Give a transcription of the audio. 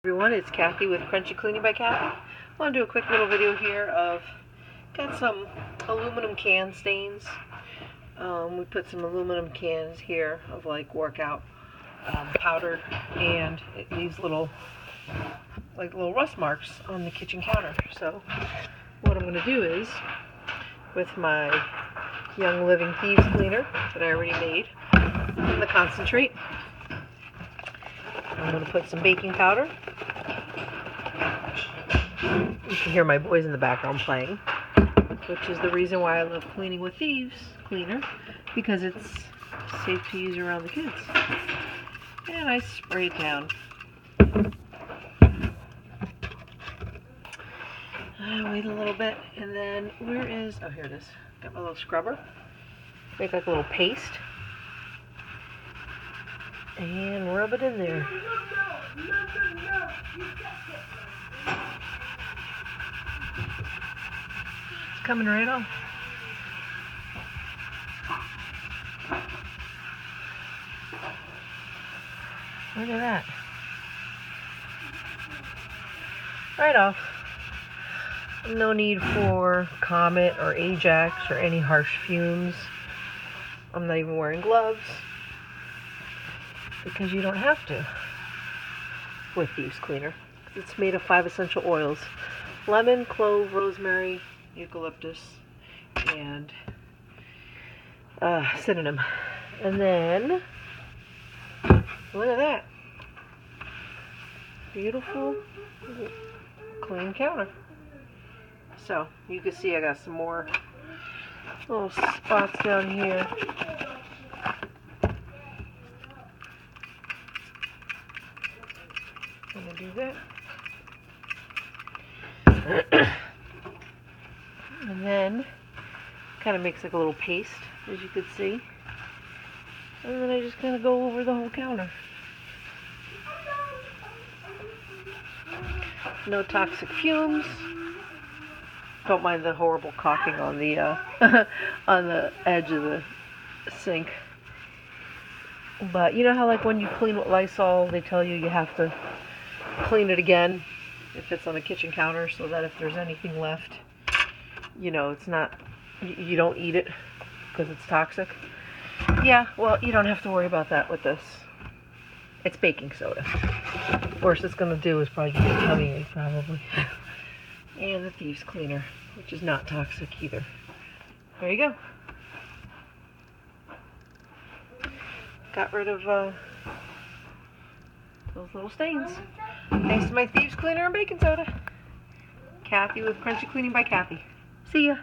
Everyone, it's Kathy with Crunchy Cleaning by Kathy. I want to do a quick little video here of, got some aluminum can stains. We put some aluminum cans here of like workout powder, and it leaves little rust marks on the kitchen counter. So what I'm going to do is, with my Young Living Thieves cleaner that I already made, in the concentrate, I'm going to put some baking powder. You can hear my boys in the background playing, which is the reason why I love cleaning with Thieves cleaner, because it's safe to use around the kids. And I spray it down. I wait a little bit, and then oh, here it is. Got my little scrubber. Make like a little paste. And rub it in there. It's coming right off. Look at that. Right off. No need for Comet or Ajax or any harsh fumes. I'm not even wearing gloves, because you don't have to with Thieves cleaner. It's made of 5 essential oils: lemon, clove, rosemary, eucalyptus, and cinnamon. And then look at that, beautiful clean counter. So you can see I got some more little spots down here. I'm gonna do that. And then kind of makes like a little paste, as you can see. And then I just kind of go over the whole counter. No toxic fumes. Don't mind the horrible caulking on the on the edge of the sink. But you know how like when you clean with Lysol, they tell you have to clean it again if it's on the kitchen counter, so that if there's anything left, you know, it's not, you don't eat it because it's toxic. Yeah, well, you don't have to worry about that with this. It's baking soda. Worst it's going to do is probably give you a tummy ache, probably. And the Thieves cleaner, which is not toxic either. There you go. Got rid of those little stains. Thanks to my Thieves cleaner and baking soda. Kathy with Crunchy Cleaning by Kathy. See ya.